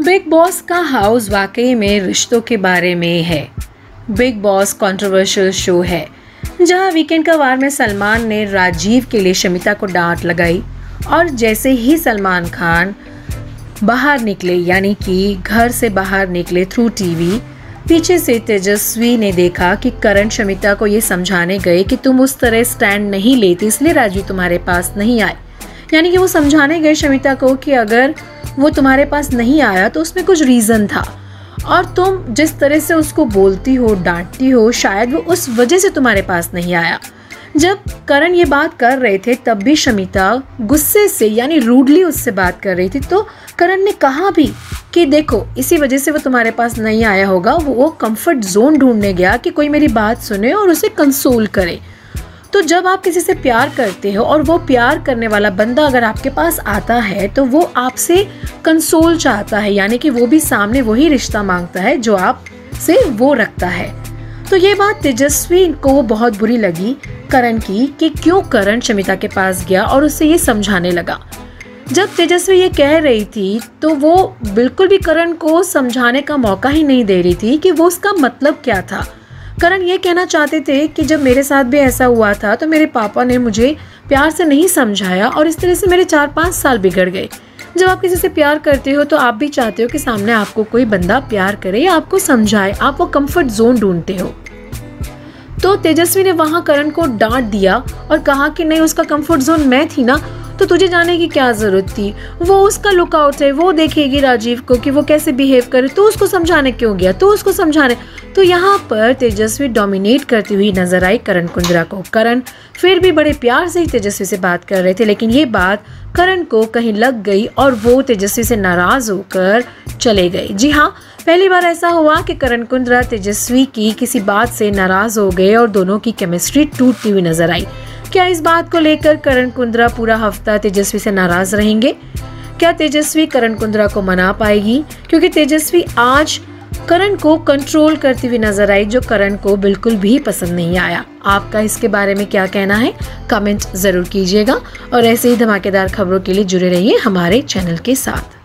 Big boss का house वाकई में रिश्तों के बारे में है। बिग बॉस कंट्रोवर्शियल शो है जहां वीकेंड का वार में सलमान ने राजीव के लिए शमिता को डांट लगाई और जैसे ही सलमान खान बाहर निकले यानी कि घर से बाहर निकले थ्रू टीवी, पीछे से तेजस्वी ने देखा कि करण शमिता को ये समझाने गए कि तुम उस तरह स्टैंड नहीं लेती इसलिए राजीव तुम्हारे पास नहीं आए। यानी कि वो समझाने गए शमिता को कि अगर वो तुम्हारे पास नहीं आया तो उसमें कुछ रीज़न था और तुम जिस तरह से उसको बोलती हो, डांटती हो, शायद वो उस वजह से तुम्हारे पास नहीं आया। जब करण ये बात कर रहे थे तब भी शमिता गुस्से से यानी रूडली उससे बात कर रही थी, तो करण ने कहा भी कि देखो इसी वजह से वो तुम्हारे पास नहीं आया होगा, वो कंफर्ट जोन ढूंढने गया कि कोई मेरी बात सुने और उसे कंसोल करे। तो जब आप किसी से प्यार करते हो और वो प्यार करने वाला बंदा अगर आपके पास आता है तो वो आपसे कंसोल चाहता है, यानी कि वो भी सामने वही रिश्ता मांगता है जो आप से वो रखता है। तो ये बात तेजस्वी को बहुत बुरी लगी करण की कि क्यों करण शमिता के पास गया और उससे ये समझाने लगा। जब तेजस्वी ये कह रही थी तो वो बिल्कुल भी करण को समझाने का मौका ही नहीं दे रही थी कि वो उसका मतलब क्या था। करण ये कहना चाहते थे कि जब मेरे साथ भी ऐसा हुआ था तो मेरे पापा ने मुझे प्यार से नहीं समझाया और इस तरह से मेरे 4-5 साल बिगड़ गए। जब आप किसी से प्यार करते हो तो आप भी चाहते हो कि सामने आपको कोई बंदा प्यार करे या आपको समझाए, आप वो कंफर्ट जोन ढूंढते हो। तो तेजस्वी ने वहां करण को डांट दिया और कहा कि नहीं, उसका कंफर्ट जोन मैं थी ना, तो तुझे जाने की क्या जरूरत थी, वो उसका लुकआउट है, वो देखेगी राजीव को कि वो कैसे बिहेव करे, तो उसको समझाने क्यों गया, तो उसको समझाने। तो यहाँ पर तेजस्वी डोमिनेट करती हुई नजर आई करण कुंद्रा को। करण फिर भी बड़े प्यार से ही तेजस्वी से बात कर रहे थे, लेकिन ये बात करण को कहीं लग गई और वो तेजस्वी से नाराज होकर चले गए। जी हाँ, पहली बार ऐसा हुआ कि करण कुंद्रा तेजस्वी की किसी बात से नाराज हो गए और दोनों की केमिस्ट्री टूटती हुई नजर आई। क्या इस बात को लेकर करण कुंद्रा पूरा हफ्ता तेजस्वी से नाराज रहेंगे? क्या तेजस्वी करण कुंद्रा को मना पाएगी? क्योंकि तेजस्वी आज करण को कंट्रोल करती हुई नजर आई, जो करण को बिल्कुल भी पसंद नहीं आया। आपका इसके बारे में क्या कहना है? कमेंट जरूर कीजिएगा और ऐसे ही धमाकेदार खबरों के लिए जुड़े रहिए हमारे चैनल के साथ।